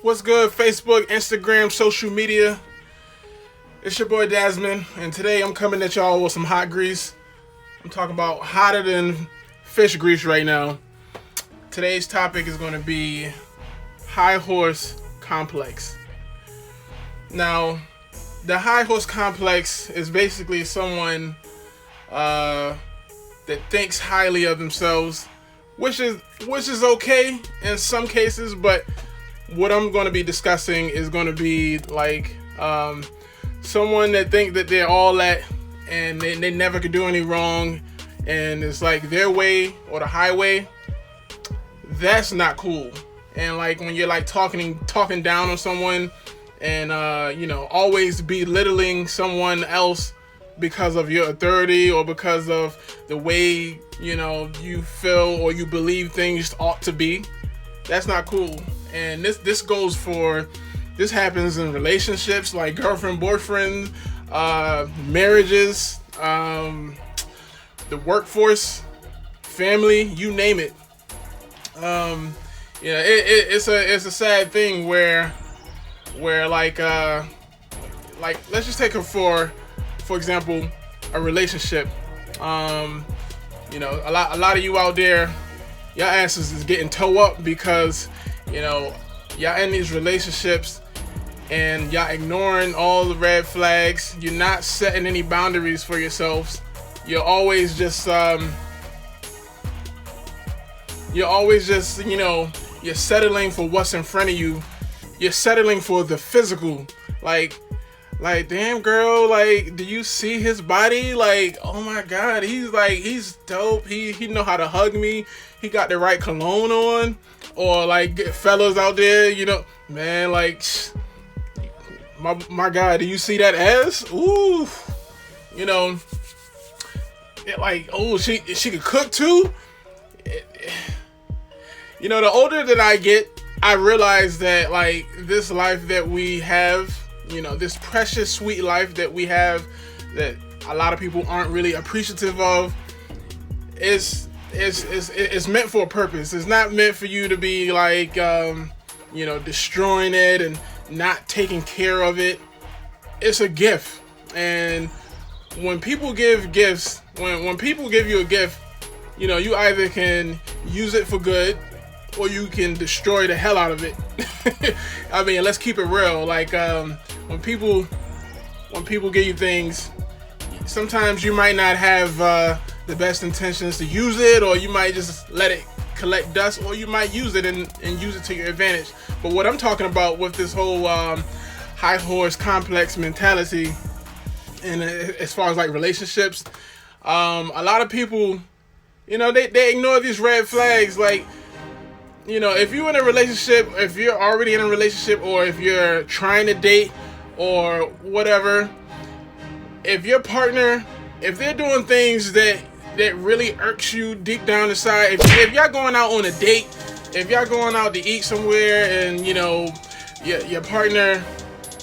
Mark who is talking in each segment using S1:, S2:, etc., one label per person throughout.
S1: What's good, Facebook, Instagram, social media? It's your boy Dazzling, and today I'm coming at y'all with some hot grease. I'm talking about hotter than fish grease right now. Today's topic is going to be high horse complex. Now, the high horse complex is basically someone that thinks highly of themselves, which is okay in some cases, but what I'm going to be discussing is going to be like someone that think that they're all that and they never could do any wrong, and it's like their way or the highway. That's not cool. And like when you're like talking down on someone and always belittling someone else because of your authority or because of the way you feel or you believe things ought to be, that's not cool. And this happens in relationships, like girlfriend, boyfriend, marriages, the workforce, family, you name it. It's a sad thing where like let's just take it for example, a relationship. A lot of you out there, your asses is getting toe up because y'all in these relationships and y'all ignoring all the red flags. You're not setting any boundaries for yourselves. You're always just you're settling for what's in front of you. You're settling for the physical. Like damn girl, like, do you see his body? Like, oh my god, he's dope. He know how to hug me. He got the right cologne on. Or like fellas out there, man, like my god, do you see that ass? Ooh, like, oh, she could cook too. The older that I get, I realize that like this life that we have, this precious sweet life that we have, that a lot of people aren't really appreciative of, is meant for a purpose. It's not meant for you to be like destroying it and not taking care of it. It's a gift. And when people give gifts, when people give you a gift, you either can use it for good or you can destroy the hell out of it. I mean, let's keep it real. Like when people give you things, sometimes you might not have the best intentions to use it, or you might just let it collect dust, or you might use it and use it to your advantage. But what I'm talking about with this whole high horse complex mentality, and as far as like relationships, a lot of people, they ignore these red flags. Like, if you're in a relationship, if you're already in a relationship, or if you're trying to date or whatever, if your partner, if they're doing things that really irks you deep down inside, if y'all going out on a date, if y'all going out to eat somewhere and your partner,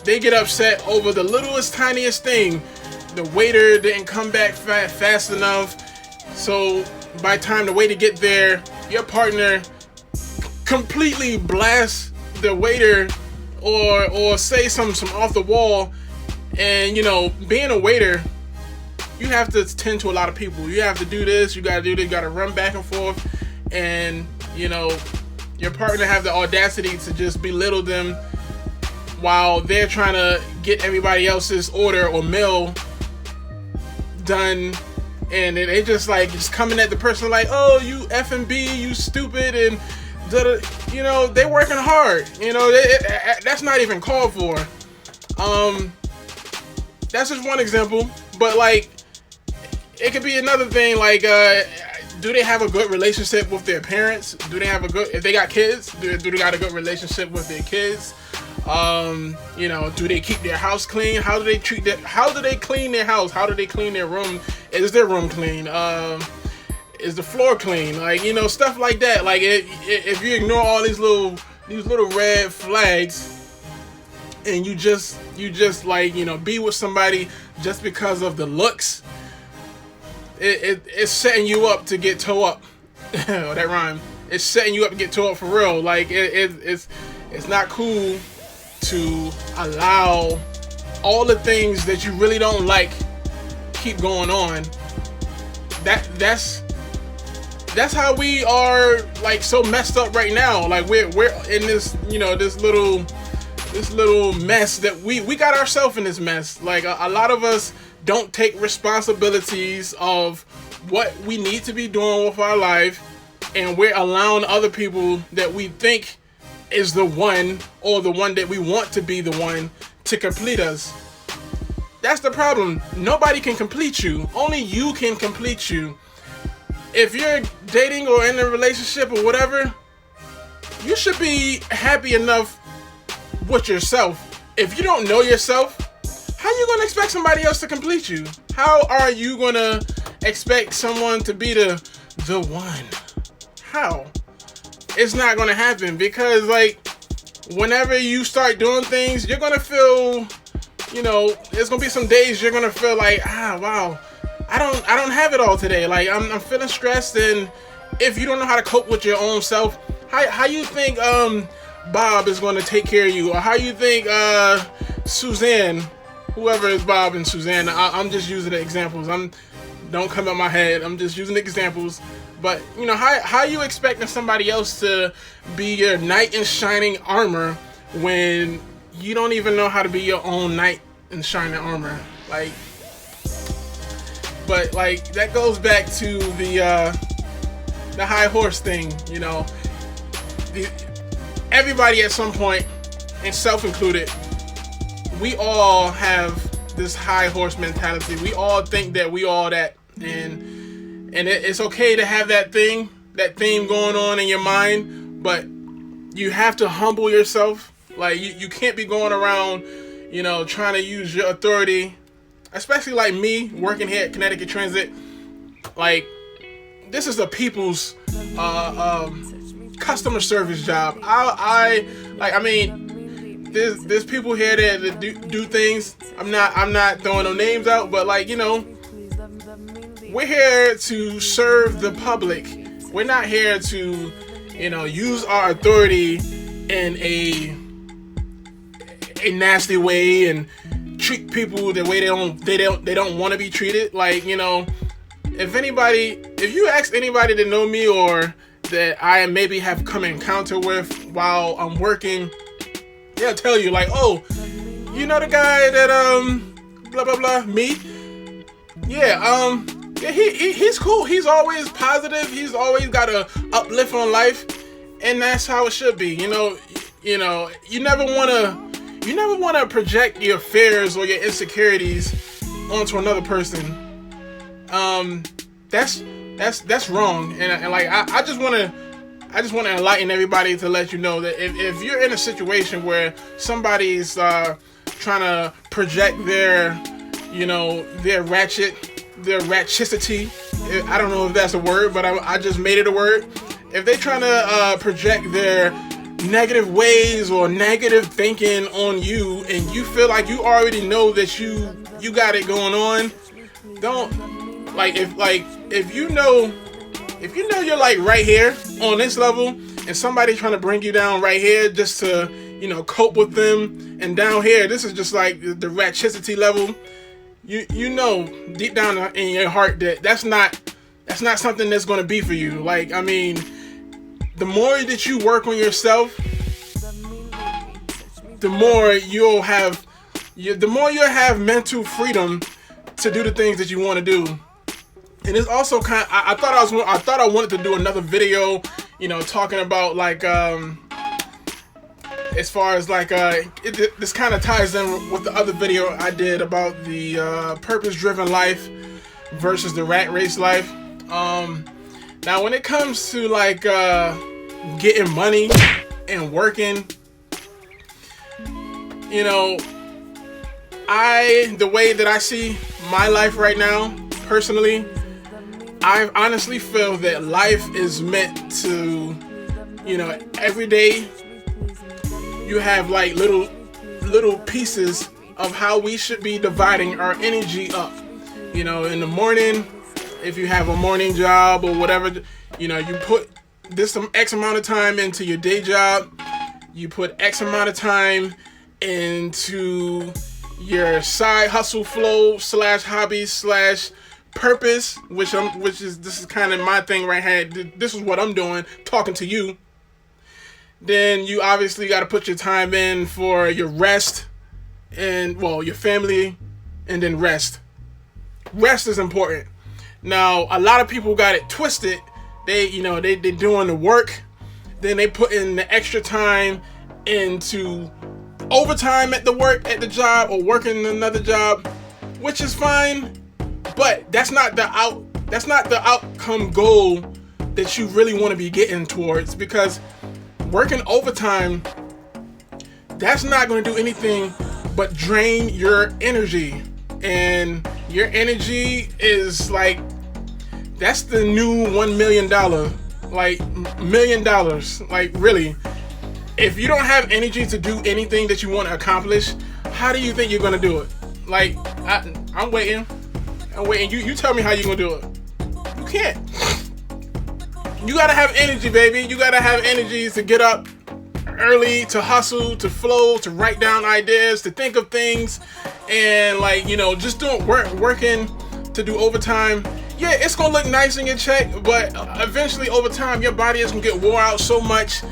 S1: they get upset over the littlest tiniest thing, the waiter didn't come back fast enough, so by the time the waiter get there, your partner completely blasts the waiter or say some off the wall. And being a waiter, you have to tend to a lot of people. You have to do this, you gotta do this, you gotta run back and forth, and your partner have the audacity to just belittle them while they're trying to get everybody else's order or meal done, and they just coming at the person like, oh, you effing B, you stupid, and they're working hard. That's not even called for. That's just one example, but like it could be another thing. Like, do they have a good relationship with their parents? If they got kids, do they got a good relationship with their kids? Do they keep their house clean? How do they clean their house? How do they clean their room? Is their room clean? Is the floor clean? Like, stuff like that. Like, if you ignore all these little red flags, and you just be with somebody just because of the looks, it's setting you up to get toe up. That rhyme. It's setting you up to get toe up for real. Like, it's It's not cool to allow all the things that you really don't like keep going on. That's how we are, like, so messed up right now. Like we're in this, this little mess that we got ourselves in this mess. Like a lot of us don't take responsibilities of what we need to be doing with our life, and we're allowing other people that we think is the one, or the one that we want to be the one, to complete us. That's the problem. Nobody can complete you. Only you can complete you. If you're dating or in a relationship or whatever, you should be happy enough with yourself. If you don't know yourself, how are you going to expect somebody else to complete you? How are you going to expect someone to be the one? How? It's not going to happen, because like whenever you start doing things, you're going to feel, there's going to be some days you're going to feel like, wow, I don't have it all today. Like I'm feeling stressed. And if you don't know how to cope with your own self, how you think Bob is going to take care of you, or how you think Suzanne, whoever is Bob and Suzanne, I'm just using the examples. Don't come out my head. I'm just using examples. But how you expecting somebody else to be your knight in shining armor when you don't even know how to be your own knight in shining armor? But that goes back to the high horse thing. Everybody at some point, and self included, we all have this high horse mentality. We all think that we all that, and it's okay to have that theme going on in your mind, but you have to humble yourself. Like you can't be going around, trying to use your authority, especially like me working here at Connecticut Transit. Like, this is the people's customer service job. There's people here that do things. I'm not throwing no names out, but we're here to serve the public. We're not here to, use our authority in a nasty way and treat people the way they don't want to be treated. If you ask anybody to know me, or that I maybe have come encounter with while I'm working, they'll tell you oh, the guy that blah blah blah, me. Yeah, he's cool. He's always positive. He's always got a uplift on life, and that's how it should be. You never want to project your fears or your insecurities onto another person. That's wrong. And I just want to enlighten everybody to let you know that if you're in a situation where somebody's trying to project their ratchicity, I don't know if that's a word, but I just made it a word. If they're trying to project their negative ways or negative thinking on you, and you feel like you already know that you got it going on, don't if you know you're right here on this level, and somebody trying to bring you down right here just to cope with them, and down here this is just the ratchicity level, you know deep down in your heart that that's not something that's going to be for you. The more that you work on yourself, the more you'll have mental freedom to do the things that you want to do. And it's also I thought I wanted to do another video, talking about as far as this kind of ties in with the other video I did about the purpose-driven life versus the rat race life. Now, when it comes to getting money and working, the way that I see my life right now, personally, I honestly feel that life is meant to, every day you have little pieces of how we should be dividing our energy up. In the morning, if you have a morning job or whatever, you put this some X amount of time into your day job. you put X amount of time into your side hustle flow slash hobby slash purpose, which is this is kind of my thing right here. This is what I'm doing, talking to you. Then you obviously got to put your time in for your rest and, well, your family, and then rest. Rest is important. Now, a lot of people got it twisted. They're doing the work, then they put in the extra time into overtime at the job, or working another job, which is fine, but that's not the outcome goal that you really want to be getting towards, because working overtime, that's not going to do anything but drain your energy. And your energy is like, that's the new $1 million, like $1 million. Like, really, if you don't have energy to do anything that you want to accomplish, how do you think you're going to do it? Like, I'm waiting. You tell me how you're going to do it. You can't. You got to have energy, baby. You got to have energy to get up early, to hustle, to flow, to write down ideas, to think of things, and just working to do overtime. Yeah, it's gonna look nice in your check, but eventually over time your body is gonna get wore out so much.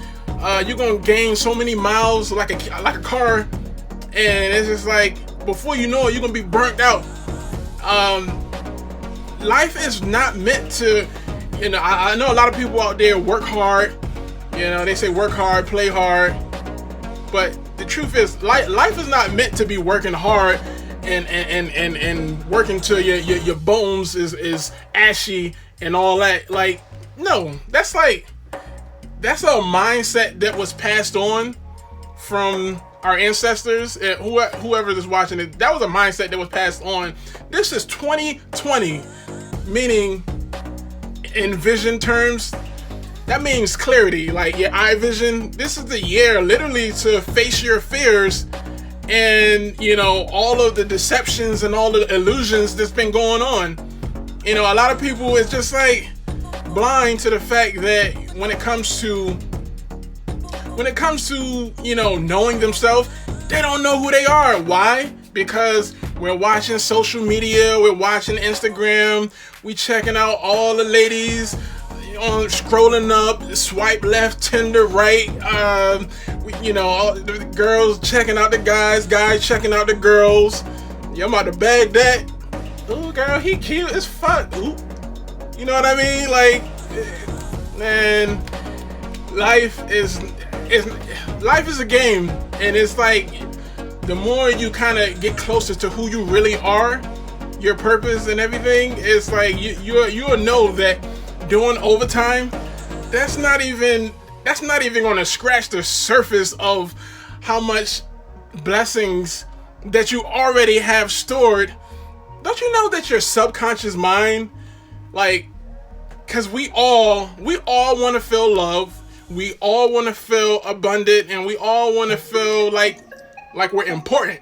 S1: You're gonna gain so many miles like a car, and it's just like, before you know it, you're gonna be burnt out. Life is not meant to, I know a lot of people out there work hard. They say work hard, play hard, but the truth is, life is not meant to be working hard and working till your bones is ashy and all that. Like, no, that's a mindset that was passed on from our ancestors, and whoever is watching it. That was a mindset that was passed on. This is 2020, meaning in vision terms, that means clarity, like your eye vision. This is the year literally to face your fears and, all of the deceptions and all the illusions that's been going on. A lot of people is just like blind to the fact that when it comes to knowing themselves, they don't know who they are. Why? Because we're watching social media, we're watching Instagram, we checking out all the ladies on scrolling up, swipe left, Tinder right, the girls checking out the guys checking out the girls. I'm about to bag that. Ooh, girl, he cute as fuck. Ooh. You know what I mean? Like, man, life is a game, and it's like, the more you kind of get closer to who you really are, your purpose and everything, it's like you'll know that doing overtime, that's not even going to scratch the surface of how much blessings that you already have stored. Don't you know that your subconscious mind, like, because we all want to feel love, we all want to feel abundant, and we all want to feel like we're important.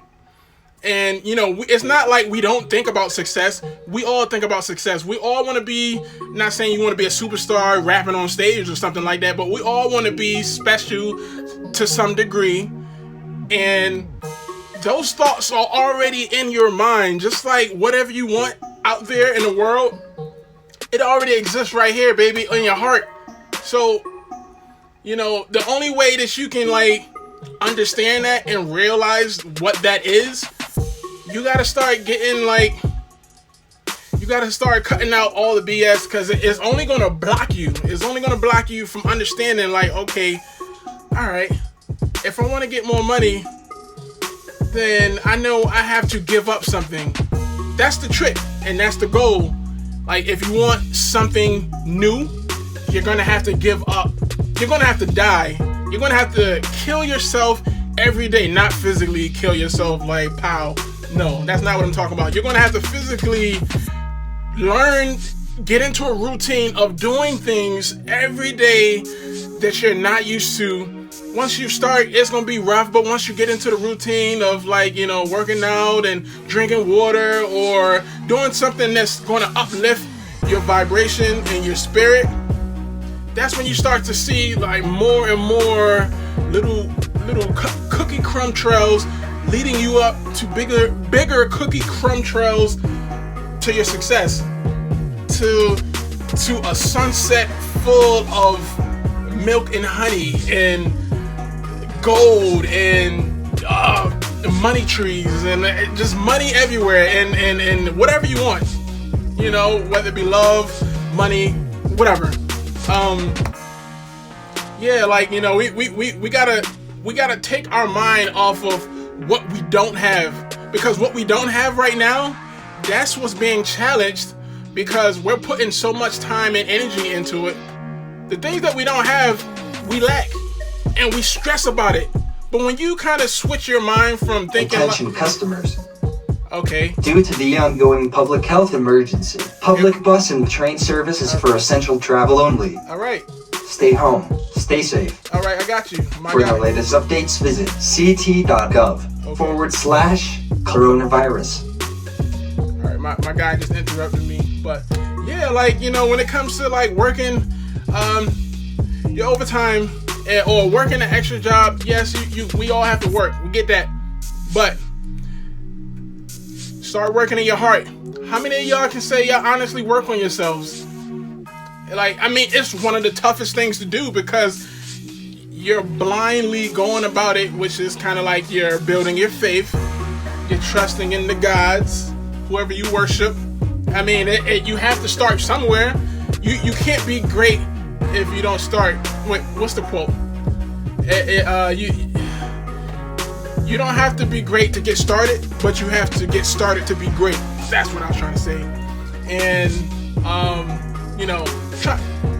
S1: And, it's not like we don't think about success. We all think about success. We all want to be, not saying you want to be a superstar rapping on stage or something like that, but we all want to be special to some degree. And those thoughts are already in your mind, just like whatever you want out there in the world, it already exists right here, baby, in your heart. So, the only way that you can, understand that and realize what that is, you gotta start cutting out all the BS, because it's only gonna block you. It's only gonna block you from understanding, okay, all right, if I want to get more money, then I know I have to give up something. That's the trick, and that's the goal. Like, if you want something new, you're gonna have to give up. You're gonna have to die. You're gonna have to kill yourself every day. Not physically kill yourself, like, pow. No, that's not what I'm talking about. You're gonna have to physically get into a routine of doing things every day that you're not used to. Once you start, it's gonna be rough, but once you get into the routine of, working out and drinking water or doing something that's gonna uplift your vibration and your spirit, that's when you start to see, more and more little little cookie crumb trails leading you up to bigger cookie crumb trails to your success, to a sunset full of milk and honey and gold and money trees and just money everywhere and whatever you want, you know, whether it be love, money, whatever. Yeah, like, you know, we gotta take our mind off of what we don't have, because what we don't have right now, that's what's being challenged, because we're putting so much time and energy into it. The things that we don't have, we lack, and we stress about it. But when you kind of switch your mind from thinking,
S2: attention customers.
S1: Okay.
S2: Due to the ongoing public health emergency, public bus and train service is for essential travel only.
S1: All right.
S2: Stay home. Stay safe.
S1: All right, I got you.
S2: For the latest updates, visit ct.gov/coronavirus.
S1: All right, my guy just interrupted me, but yeah, like, you know, when it comes to like working, your overtime or working an extra job, yes, we all have to work. We get that, but start working in your heart. How many of y'all can say y'all honestly work on yourselves? Like, I mean, it's one of the toughest things to do, because you're blindly going about it, which is kind of like you're building your faith. You're trusting in the gods, whoever you worship. I mean, you have to start somewhere. You can't be great if you don't start. Wait, what's the quote? You don't have to be great to get started, but you have to get started to be great. That's what I was trying to say. And you know,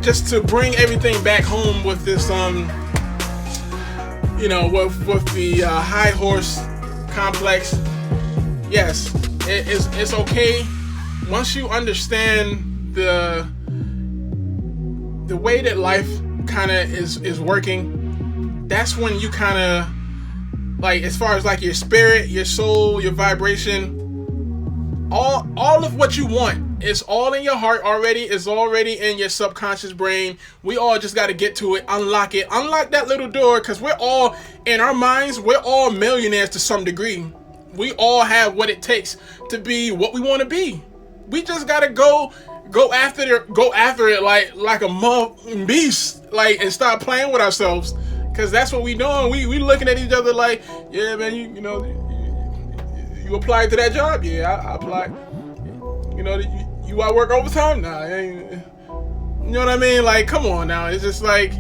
S1: just to bring everything back home with this, you know, with the high horse complex. Yes, it's okay once you understand the way that life kind of is working. That's when you kind of, like, as far as like your spirit, your soul, your vibration, all of what you want, it's all in your heart already. It's already in your subconscious brain. We all just got to get to it, unlock that little door, because we're all, in our minds, we're all millionaires to some degree. We all have what it takes to be what we want to be. We just got to go after it like a mob beast, like, and stop playing with ourselves, because that's what we doing. We looking at each other like, yeah, man, you know, you applied to that job? Yeah, I applied. You know, you out work overtime? Nah, I ain't. You know what I mean? Like, come on now. It's just like,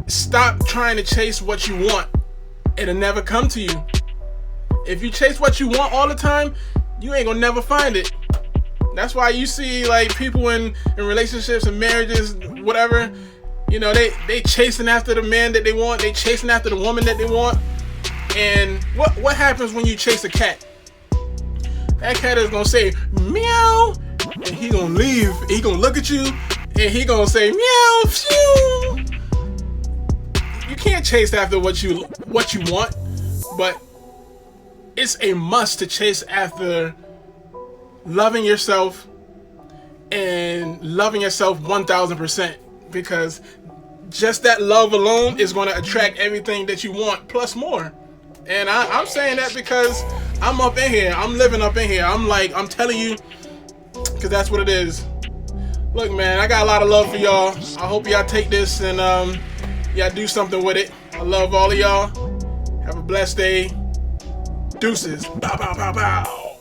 S1: stop trying to chase what you want. It'll never come to you. If you chase what you want all the time, you ain't gonna never find it. That's why you see, like, people in relationships and marriages, whatever, you know, they chasing after the man that they want. They chasing after the woman that they want. And what happens when you chase a cat? That cat is gonna say meow, and he gonna leave. He gonna look at you, and he gonna say meow, phew. You can't chase after what you want, but it's a must to chase after loving yourself, and loving yourself 1000%, because just that love alone is going to attract everything that you want plus more. And I'm saying that because I'm up in here. I'm living up in here. I'm telling you, because that's what it is. Look, man, I got a lot of love for y'all. I hope y'all take this and y'all do something with it. I love all of y'all. Have a blessed day. Deuces. Bow, bow, bow, bow.